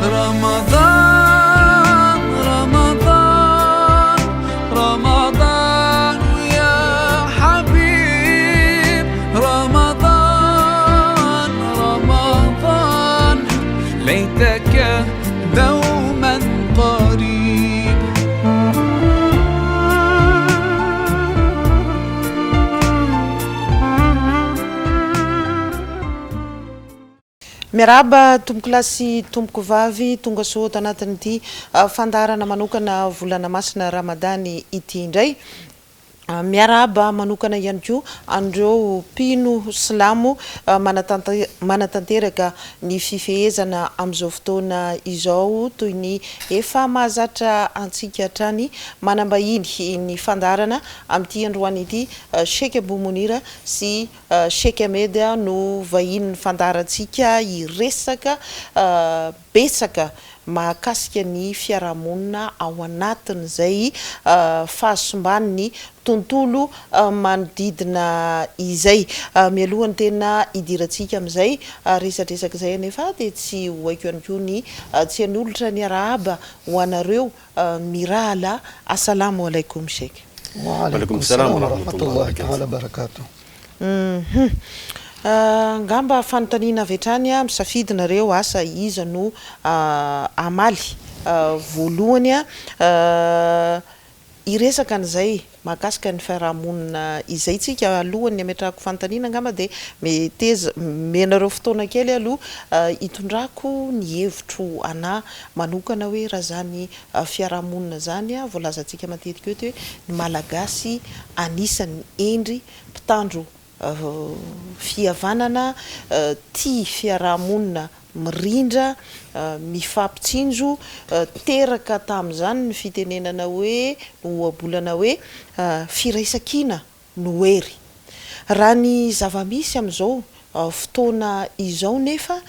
رمضان رمضان رمضان يا حبيب رمضان رمضان ليتك دوما قريب Miaraba tomboko lasy tomboko vavy tonga soa ato anatin'ity fandarana manokana volana masina Ramadany ity indray. Miaraba manokana ihany koa andreo mpino silamo manatanteraka ny fifehezana amin'izao fotoana izao toy ny efa mahazatra antsika hatrany manambahiny ny fandarana amin'ity androany ity Sheikh Abou Monira sy Sheikh Ahmed no vahiny ny fandarantsika iresaka betsaka mahakasika ny fiarahamonina ao anatin'izay fahasomban'ny tontolo manodidina izay mialohany tena idirantsika amin'izay resadresaka izay anefa dia tsy hoaiko ihany koa ny tsy hanolotra ny arahaba ho anareo mirala assalamu alaikum Sheikh. Wa alaikum salam wa rahmatullahi ta'ala barakatuh. Ngamba fanontaniana avy hatrany misafidinareo asa iza no amaly voalohany iresaka an'izay mahakasika ny fiarahamonina izay tsika alohany ametrahako fanontaniana ngamba dia meteza menareo fotoana kely aloha hitondrako ny hevitro ana manokana hoe raha zany fiarahamonina zany voalazantsika matetika hoe ny malagasy anisan'ny endry mpitandro fihavanana tia fiarahamonina mirindra mifampitsinjo teraka tamin'izany ny fitenenana hoe no ohabolana hoe firaisankina no hery raha ny zava-misy amin'izao fotoana izao nefa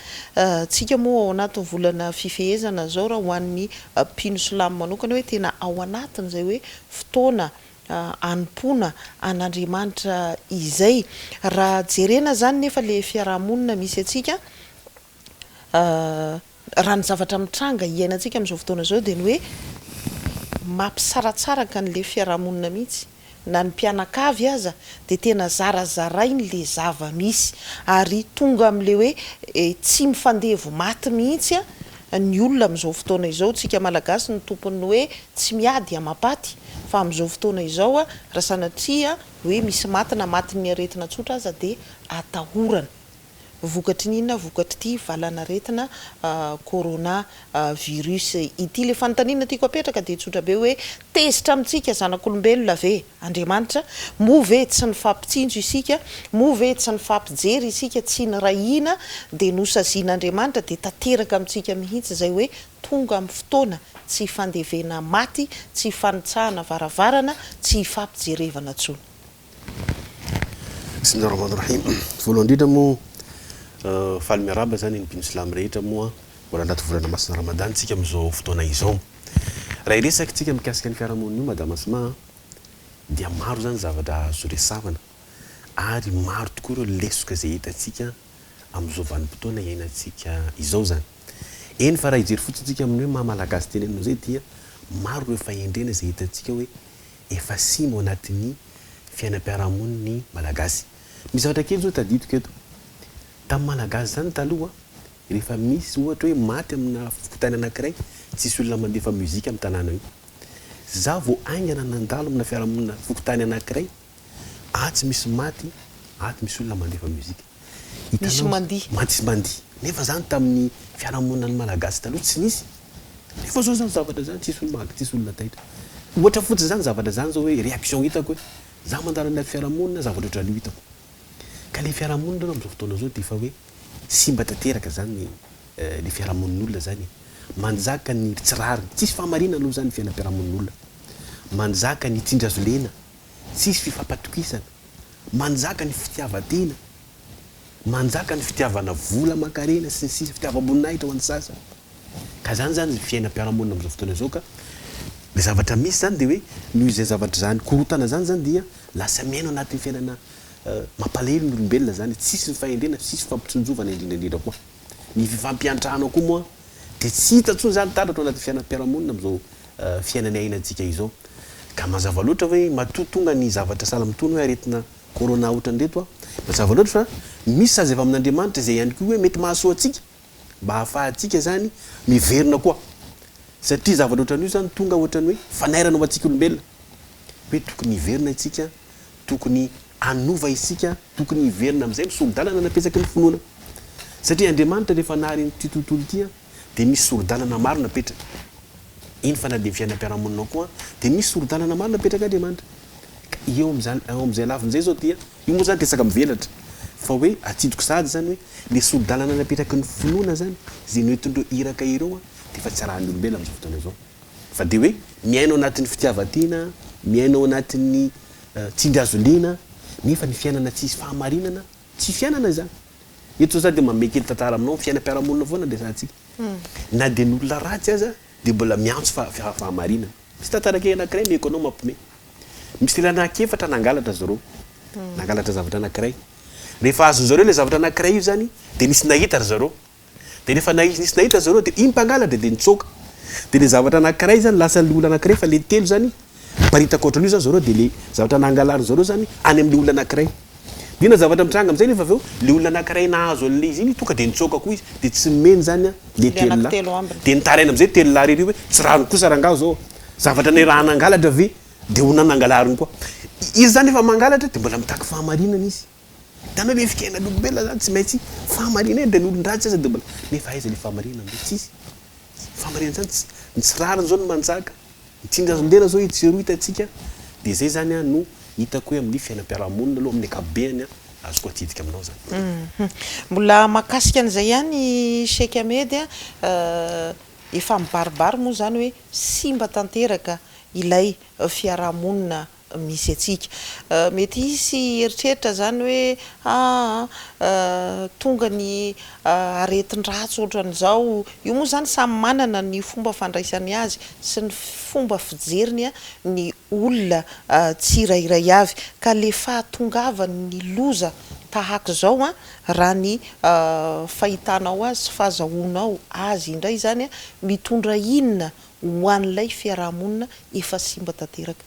tsika moa ao anatin'ny volana fifehezana zao raha ho an'ny mpino silamo manokana hoe tena ao anatin'izay hoe fotoana anompona an'Andriamanitra izay raha jerena zany nefa le fiarahamonina misy atsika raha ny zavatra mitranga iainantsika amin'izao fotoana zao dia ny hoe mampisaratsaraka n'le fiarahamonina mihitsy na ny mpianakavy aza dia tena zarazarainy le zava-misy ary tonga amin'le hoe tsy mifandevo maty mihitsy ny olona amin'izao fotoana izao tsika malagasy ny tompony hoe tsy miady amapaty fa amin'izao fotoana izao raha sanatria hoe misy matina matin'ny aretina tsotra aza dia atahorana vokatry n'inona vokatry ity valanaretina corona virus ity le fanontaniana tiako apetraka dia tsotra be hoe tezitra amintsika zanak'olombelona ve Andriamanitra moa ve tsy ny fampitsinjo isika moa ve tsy ny fampijery isika tsy ny rahina dia nosazian'Andriamanitra dia tanteraka amintsika mihitsy zay hoe tonga amin'ny fotoana tsy fandevena maty tsy fanitsahana varavarana tsy fampijerevana tsony. Bismillahirrahmanirrahim. Voalohany indrindra moa faly miaraba zany ny mpino silamo rehetra moa mbola anaty volana masina Ramadany tsika amin'izao fotoana izao raha iresaka tsika mikasika ny fiarahamonina io madama Asma dia maro zany zavatra azo resavana ary maro tokoa ireo lesoka izay hitantsika amin'izao vanim-potoana iainantsika izao zany eny fa raha hijery fotsiny tsika amin'ny hoe mahamalagasy tenenao zay dia maro ireo fahendrena izay hitantsika hoe efa simba ao anatin'ny fiainam-piarahamonina ny malagasy misy zavatra kely zao tadidiko eto tamin'ny malagasy zany taloha rehefa misy ohatra hoe maty amina fokotany anankiray tsisy olona mandefa muzika amin'ny tanàna io za vao aingana nandalo amina fiarahamonina fokotany anankiray atsy misy maty aty misy olona mandefa muzika misy mandiha nefa zany tamin'ny fiarahamonina ny malagasy taloha tsy nisy nefa zao zany zavatra zany tsisy olona tsisy olona taitra ohatra fotsiny zany zavatra zany zao hoe réaction hitako hoe za mandalo anaty fiarahamonina zavatra ohatran'io hitako ka le fiarahamonina amin'izao fotoana zao dia efa hoe simba tanteraka zany le fiarahamonin'olona zany manjaka ny tsirariny tsisy fahamarina aloha zany fiainam-piarahamonin'olona manjaka ny tsindrasolena tsisy fifampatokisana manjaka ny fitiavan-tena manjaka ny fitiavana vola makarena sy ny sisa fitiavam-boninahitra ho an'ny sasa ka zany fiainam-piarahamonina amin'izao fotoana zao ka le zavatra misy zany dia hoe noho izay zavatra zany korotana zany dia lasa miaino anatin'ny fiainana mampalahelo ny olombelona zany tsisy ny fahendrena tsisy fampitsonjovana indrindraindrindra koa ny fifampiantrahana koa moa dia tsy hita ntsony zany taratra anaty fiainam-piarahamonina amin'izao fiainana ainantsika izao ka mazava loatra hoe matotonga ny zavatra sahala mitony hoe aretina corona ohatran'reto a mazava loatra fa misy sazy avy amin'Andriamanitra izay ihany koa hoe mety mahasoa antsika mba hahafahantsika zany miverina koa satria zavatra ohatran'io zany tonga ohatran'ny hoe fanairana ao antsika olombelona hoe tokony hiverina isika tokony anova isika tokony hiverina amin'izay misorodalana napetraky ny finoana satria Andriamanitra rehefa nahary ity tontolo ity a dia misy sorodalana maro napetraka iny fa na dia fiainam-piarahamonina koa dia misy sorodalana maro napetraka Andriamanitra eo amin'izay lavin'izay zao dia io moa zany tesaka mivelatra fa hoe atsidiko sady zany hoe le sorodalana napetraky ny finoana zany zay noetindreo iraka ireo a dia fa tsy arahan'ny olombelona amin'izao fotoana izao fa dia hoe miainao anatin'ny fitiavatiana miainao anatin'ny tsindriazoliana nefa ny fiainana tsisy fahamarinana tsy fiainana zany eto zany dia mamekely tantara aminao fiainam-piarahamonina foana ndesantsika na dia n'olona ratsy aza dia mbola miantso fahamarinana misy tantarake anankiray meko anao mampime misy lera anankiefatra nangalatra zareo nangalatra zavatra anankiray rehefa azon'zareo le zavatra anankiray io zany dia nisy nahita ry zareo dia rehefa nisy nahita zareo dia iny mpangalatra dia nitsoka dia le zavatra anankiray zany lasa le olona anankiray fa le telo zany baritaka ohatran'io zany zareo dia le zavatra nangalary zareo zany any amin'le olona anankiray dina zavatra mitranga amin'izay nefa aveo le olona anankiray nahazo an'le izy iny tonga dia nitsoka koa izy dia tsy meny zany le telona dia nitaraina amin'izay telona rery hoe tsy rano kosa rangaho zao zavatra ny raha nangalatra ve dia ho nanangalariny koa izy zany efa mangalatra dia mbola mitaky fahamarinana izy tana hoe fikainan'olombelona zany tsy maintsy fahamarinana eny dia n'olon-dratsy aza dia mbola nefa aiza le fahamarinana amin'izay tsisy fahamarinana zany tsy rariny zao no manjaka mitsindrazolena zao itsero hitantsika dia zay zany a no hitako hoe amin'ny fiainam-piarahamonina aloha amin'ny akabeany a azoko atidika aminao zany mbola mahakasika an'izay ihany Sheikh Ahmed efa mibaribary moa zany hoe simba tanteraka ilay fiarahamonina misy atsika mety hisy eritreritra zany hoe tonga ny aretin-dratsy ohatran'izao io moa zany samy manana ny fomba fandraisany azy sy ny fomba fijeriny a ny olona tsirairay avy ka le fahatongavany ny loza tahaka zao a raha ny fahitanao azy sy fahazahoanao azy indray zany a mitondra inona ho an'ilay fiarahamonina efa simba tanteraka.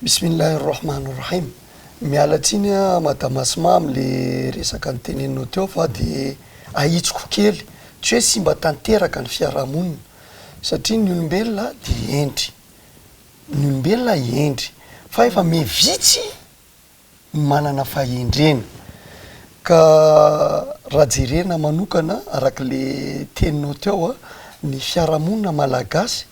Bismillahi rahmani rahim. Miala tsiny a madama Asma am'le resaka nyteneninao teo fa dia ahitsiko kely tsy hoe simba tanteraka ny fiarahamonina satria ny olombelona dia endry ny olombelona endry fa efa mevitsy manana fahendrena ka raha jerena manokana araka le teninao teo a ny fiarahamonina malagasy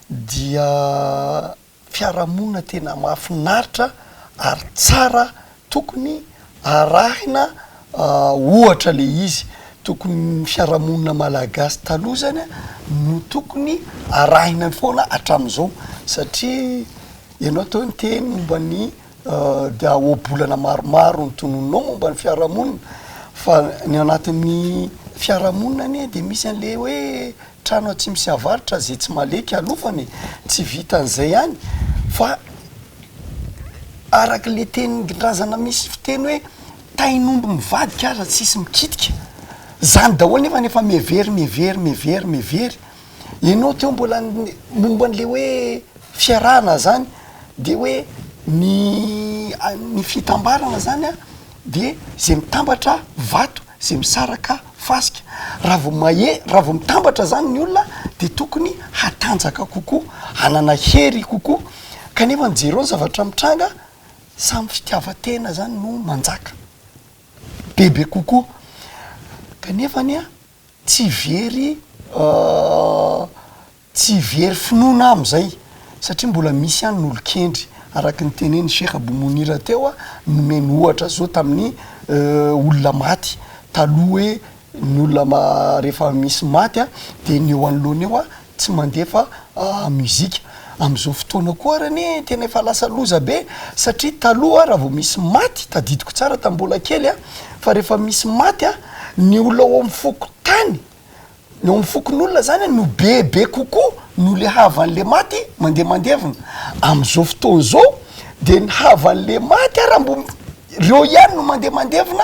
dia fiarahamonina tena mahafinaritra ary tsara tokony arahina ohatra le izy tokony fiarahamonina malagasy taloha zany no tokony arahina foana hatramin'izao satria ianao tao ny teny momba ny dia obolana maromaro ny tonononao momba ny fiarahamonina fa ny anatin'ny fiarahamonina anie dia misy an'le hoe trano tsy misy avaritra zay tsy maleky alofany tsy vitan'izay ihany fa araka le teny-drazana misy fiteny hoe tainombo mivadika aza tsisy mikitika zany daholo nefa mevery ianao teo mbola momba an'le hoe fiarahana zany dia hoe ny fitambarana zany a dia zay mitambatra vato zay misaraka fasika raha vao mitambatra zany ny olona dia tokony hatanjaka kokoa hanana hery kokoa kanefa nijereo ny zavatra mitranga samy fitiavatena zany no manjaka bebe kokoa kanefany a tsy very finoana am'izay satria mbola misy ihany n'olo-kendry araka ny teneny Sheikh Abou Mounira teo a nomeny ohatra zao tamin'ny olona maty taloha hoe ny olona rehefa misy maty a dia ny eo anoloana eo a tsy mandefa muzika amin'izao fotoana koa rany tena efa lasa loza be satria taloha raha vao misy maty tadidiko tsara tambola kely a fa rehefa misy maty a ny olona ao amin'ny foko tany ny ao amin'ny fokon'olona zany no bebe kokoa no le havan'le maty mandevina amin'izao fotoana zao dia ny havan'le maty a raha mbo reo ihany no mandevina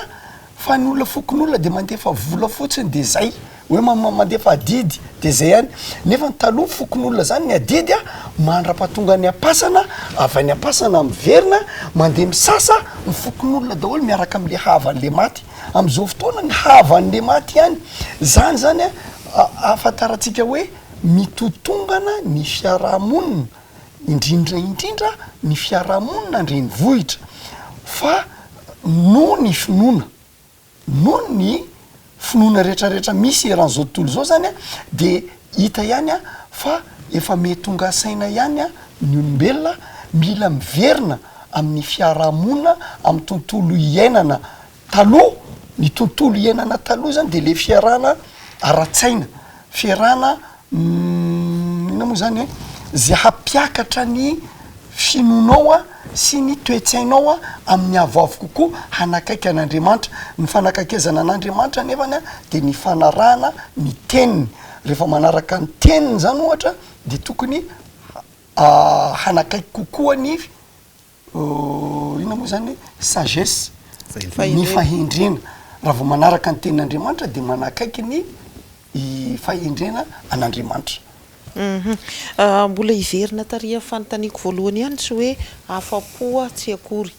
fa ny olona fokon'olona de mandefa vola fotsiny de zay hoe mandefa adidy de zay ihany nefa ny taloha fokon'olona zany ny adidy a mandra-pahatonga ny apasana avy any apasana miverina mandeha misasa ny fokon'olona daholo miaraka am'le havan'le maty am'izao fotoana ny havan'le maty ihany zany zany a afataratsika hoe mitotongana ny fiarahamonina indrindra ny fiarahamonina ndreny vohitra fa no ny finoana rehetrarehetra misy eran'izao tontolo zao zany a de hita ihany a fa efa metonga saina ihany a ny olombelona mila miverina amin'ny fiarahamonina amin'ny tontolo iainana taloha ny tontolo iainana taloha zany de le fiarahana ara-tsaina fiarahana ina moa zany hoe zay hampiakatra ny finoanao a sy ny toetsainao a amin'ny avoavo kokoa hanakaiky an'Andriamanitra ny fanakakezana an'Andriamanitra nefany a de ny fanarahana ny teniny rehefa manaraka ny teniny zany ohatra de tokony hanakaiky kokoa ny ina moa zany hoe sagesse ny fahendrena raha vao manaraka ny tenin'Andriamanitra de manakaiky ny fahendrena an'Andriamanitra. Mbola hiverina taria fanontaniako voalohany ihany tsy hoe afa-poa tsy akory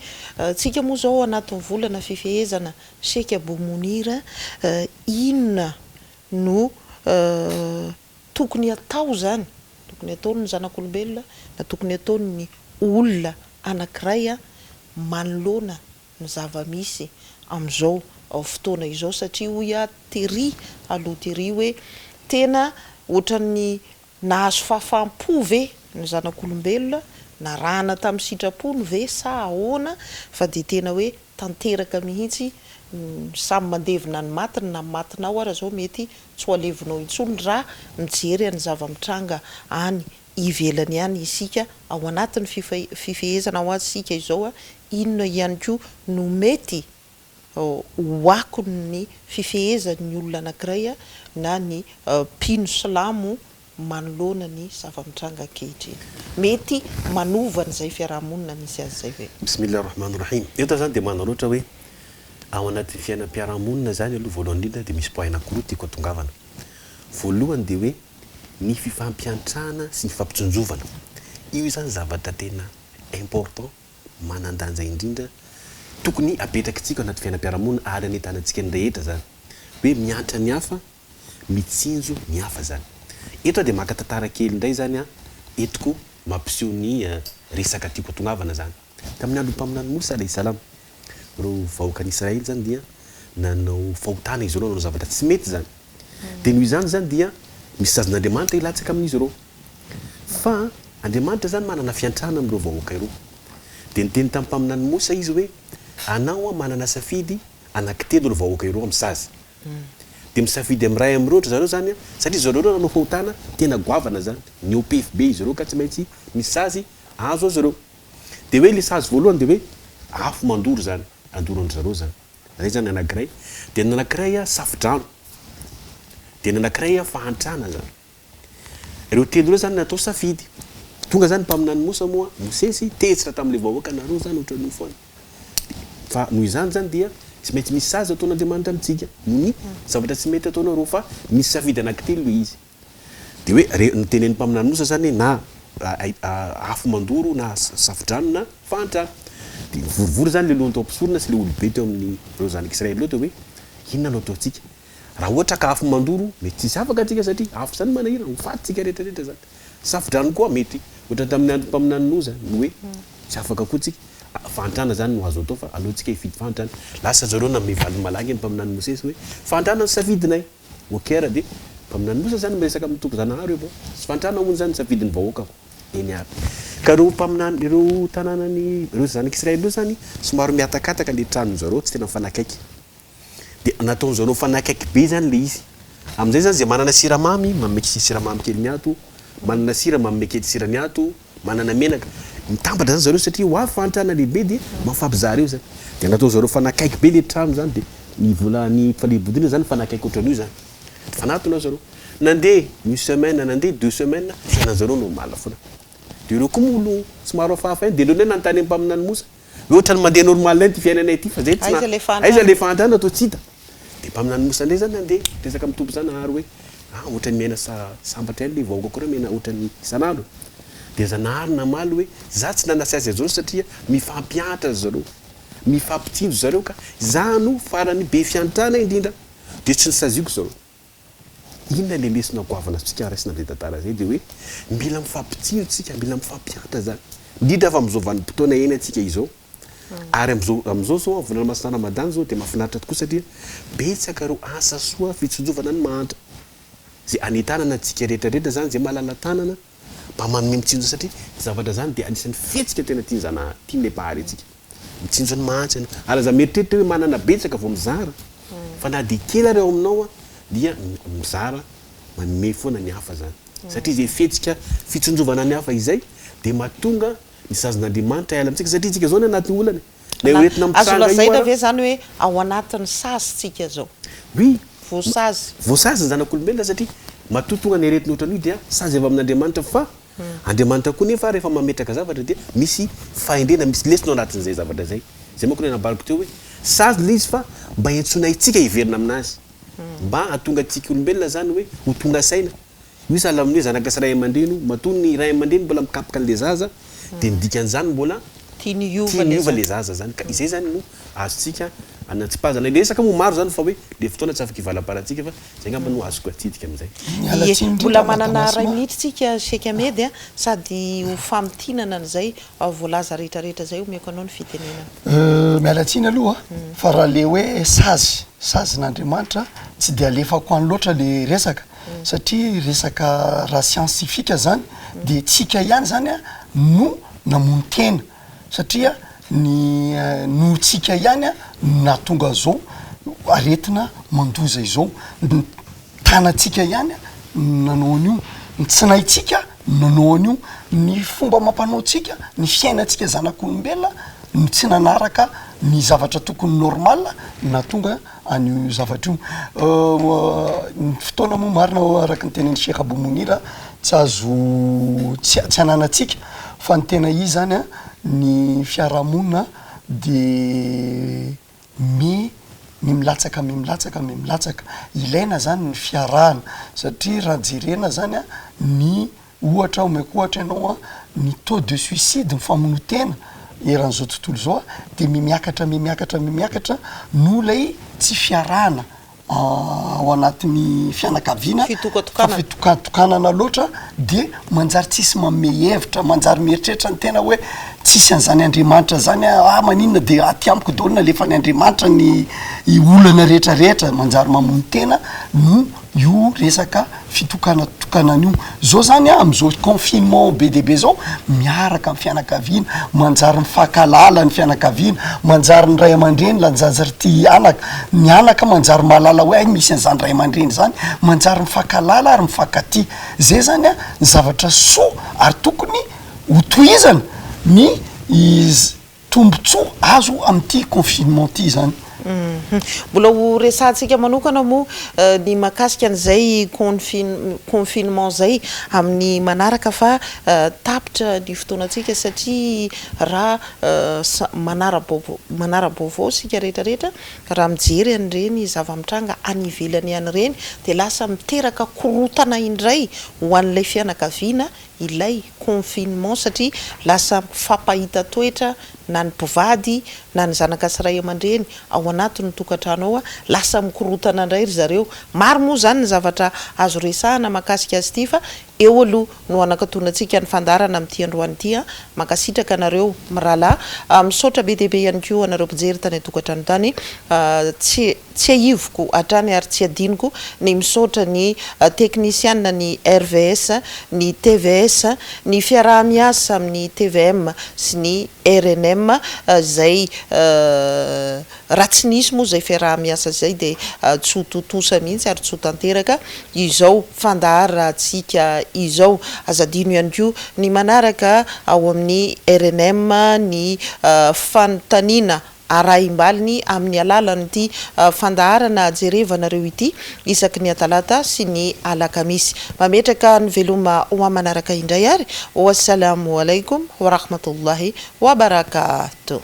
tsika moa zao anatin'ny volana fifehezana seka bomonira inona no tokony atao zany tokony ataony ny zanak'olombelona na tokony ataony ny olona anankiray a manoloana ny zava-misy am'izao fotoana izao satria ho ia tery aloha tery hoe tena ohatran'ny nahazo fahafaham-po ve ny zanak'olombelona na rahana tamin'ny sitrapony ve sa ahoana fa de tena hoe tanteraka mihitsy samy mandevina ny matiny na matinao ara zao mety tsy ho alevinao intsony raha mijery any zava-mitranga any ivelany ihany isika ao anatin'ny fifehezana ho azysika izao a inona ihany koa no mety hoako ny fifehezan'ny olona anankiray a na ny mpino silamo manoloana ny zava-mitranga ankehitriny mety manova n'izay fiarahamonina misy azy zay ve bismillah rahman rahim eto zany de manao loatra hoe ao anatin'ny fiainam-piarahamonina zany aloha voalohany indrindra de misy point anankiroa tiako atongavana voalohany de hoe ny fifampiantrahana sy ny fampitsonjovana io zany zavatra tena important manandanja indrindra tokony apetrakintsika anaty fiainam-piarahamonina ary anetanantsika ny rehetra zany hoe miantra ny hafa mitsinjo ny hafa zany eto de maka tantara kely indray zany a etiko mampiseho ny resaka tiako atongavana zany tamin'ny andro mpaminany Mosa alayhi salam reo vahoakan'i Israely zany dia nanao fahotana izy reo nanao zavatra tsy mety zany de noho izany zany dia misy sazan'Andriamanitra ilatsaka amin'izy reo fa Andriamanitra zany manana fiantrana amin'ireo vahoaka ireo de niteny tamin'ny mpaminany Mosa izy hoe anao a manana safidy anankitelo ireo vahoaka ireo am'sazy de misafidy am'ray am'roatra zareo zany satria zareo reo nanao fahotana tena goavana zany ny OPF be izy reo ka tsy maintsy misy sazy azo azy reo de hoe le sazy voalohany de hoe afo mandoro zany andoro andry zareo zany zay zany anankiray de ny anankiray a safidrano de ny anankiray a fahantrana zany ireo telo reo zany natao safidy tonga zany mpaminany Mosa moa Mosesy tetsitra tamin'le vahoaka nareo zany ohatran'io foana fa noho izany zany dia tsy maintsy misy sazy ataon'Andriamanitra amintsika ny zavatra tsy mety ataonareo fa misy safidy anankitelo le izy de hoe nitenen'ny mpaminany Mosa zany na afo mandoro na safidrano na fahantrana de vorivory zany le lohany tao ampisorona sy le olobe teo amin'ny reo zanak'Israely loatra hoe inona no ataontsika raha ohatra ka afo mandoro mety tsisy afaka atsika satria afo zany manahira ho fatitsika rehetrarehetra zany safidrano koa mety ohatra tamin'ny andro mpaminany Noa zany no hoe tsy afaka koa tsika fahantrana zany no azo atao fa alohantsika hifidy fahantrana lasa zareo na mivaly malagy ny mpaminany Mosesy hoe fahantrana ny safidinay okera de mpaminany Mosa zany miresaka amin'ny tompo-zanahary eo sy fahantrana hono zany safidin'ny vahoaka eny aby ka reo mpaminany ireo tanànany reo zanak'Israely reo zany somary miatakataka le tranony zareo tsy tena mifanakaiky de nataon'zareo fanakaiky be zany le izy am'izay zany zay manana siramamy mameky siramamy kely miato manana sira mameky sirany ato manana menaka mitambatra zany zareo satria ho avy fahantrana lehibe de mafampizareo zany de natao zareo fanakaiky be le trano zany de ny volany falebodina zany fanakaiky ohatran'io zany fanatona zareo nandeha une semaine nandeha 2 semaines fiainan'zareo normal foana de reo koa moa olo somary afahafa de reo neny nanontany mpaminany Mosa ohatrany mandeha normal ty fiainanay ty fa zay Aiza le fantany. aiza le fantany atao tsy hita de mpaminany mosa ndray zany andeha resaka mitombo zany aro hoe ohatrany miaina sambatra le vaoga koa miaina ohatrany isan'andro de zanahary namaly hoe za tsy nanasy azy azao satria mifampianatra zareo mifampitsinjo zareo ka za no farany be fiantrana indrindra de tsy nisaziko zareo inona le lesona goavana tsika raisina be tantara zay de hoe mila mifampitsinjo tsika mila mifampianatra zany indrindra fa am'izao vanim-potoana eny atsika izao ary am'izao zao volana masina Ramadan zao de mahafinaritra tokoa satria betsaka reo asa soa fitsonjovana ny mantra zay anitanana atsika rehetrarehetra zany zay mahalala tanana mba manome mitsinjo satria zavatra zany de anisan'ny fihetsika tena tianzana tian'le pahary atsika mitsinjo ny mantra ary za meritreritra hoe manana betsaka vao mizara fa na de kely reo aminao dia mizara manome foana ny hafa zany satria zay fihetsika fitsonjovana ny hafa izay de mahatonga ny sazon'Andriamanitra iala amintsika satria tsika zao ny anaty olana na hoentina azo lazaina ve zany hoe ao anatin'ny sazitsika zao oui voasazy voasazy ny zanak'olombelona satria matotonga ny aretina ohatrany dia sazy avy amin'Andriamanitra fa Andriamanitra koa nefa rehefa mametraka zavatra dia misy fahendrena misy lesona anatin'izay zavatra zay manko le nabariko teo hoe sazy le izy fa mba entsona itsika hiverina aminazy mba hatonga tsika olombelona zany hoe ho tonga saina io sahala amin'ny hoe zanaka sy ray aman-dreny matony ny ray aman-dreny mbola mikapaka an'le zaza de ny dikan'izany mbola tianiova le zaza zany ka izay zany no azotsika anatsipazana le resaka moa maro zany fa hoe le fotoana tsy afaka hivalam-paratsika fa zay ngamba no azoko atsidika amin'izay mbola manana ray minitra tsika Sheikh Ahmed sady ho famitinana an'izay voalaza rehetrarehetra zay omeko anao ny fitenenana mialatsiny aloha fa raha le hoe sazin'Andriamanitra tsy de alefako any loatra le resaka satria resaka raha scientifique zany de tsika ihany zany no namono tena satria ny no tsika ihany natonga zao aretina mandoza izao tanatsika ihany nanao an'io ny tsy naitsika nanao an'io ny fomba mampanao tsika ny fiainatsika zanak'olombelona ny tsy nanaraka ny zavatra tokony normal natonga an'io zavatra io ny fotoana moa marina araka ny tenen'ny Sheikh Abou Mounira tsy azo tsy ananatsika fa ny tena izy zany ny fiarahamonina de milatsaka ilaina zany ny fiarahana satria raha jerena zany ny ohatra omeko ohatra ianao ny taux de suicide ny famonotena eran'izao tontolo zao de mimiakatra no lay tsy fiarahana ao anatin'ny fianakaviana fitokatokanana loatra de manjary tsisy manome hevitra manjary mieritreritra ny tena hoe tsisy an'izany Andriamanitra zany maninona de aty amiko daolina lefa ny Andriamanitra ny olana rehetrarehetra manjary mamono tena no io resaka fitokanatokanan'io zao zany am'izao confinement be de be zao miaraka amin'ny fianakaviana manjary mifankalala ny fianakaviana manjary ny ray aman-dreny lanjajary ty anaka ny anaka manjary mahalala hoe misy an'izany ray aman-dreny zany manjary mifankalala ary mifankaty zay zany ny zavatra soa ary tokony ho tohizana ny tombotsoa azo amin'ity confinement ty zany mbola ho resantsika manokana moa ny makasika an'izay confinement zay amin'ny manaraka fa tapitra ny fotoanatsika satria raha manara-baovao sika rehetrarehetra raha mijery an'ireny zava-mitranga any ivelany any reny de lasa miteraka korotana indray ho an'ilay fianakaviana ilay confinement satria lasa fampahita toetra na ny mpivady na ny zanaka sy ray aman-dreny ao anatin'ny tokantrano ao lasa mikorotana indray ry zareo maro moa zany ny zavatra azo resahana makasika azy ity fa eo aloha no anakatonantsika ny fandarana amin'ity androany ity makasitraka anareo mirahalahy misaotra be dehibe ihany koa anareo mpijery tany atokantrano tany tsy aivoko hatrany ary tsy adiniko ny misaotra ny teknisiana ny RVS ny TVS ny fiaraha-miasa amin'ny TVM sy ny RNM zay raha tsy nisy moa zay fiaraha-miasa zay de tsy ho totosa mihitsy ary tsy ho tanteraka izao fandahara tsika izao azadino ihany koa ny manaraka ao amin'ny RNM ny fanontaniana araim-baliny amin'ny alalan'ity fandaharana jerevanareo ity isaky ny atalata sy ny alakamisy mametraka ny veloma ho amanaraka indray ary wassalamu alaikum wa rahmatullahi wa barakatuh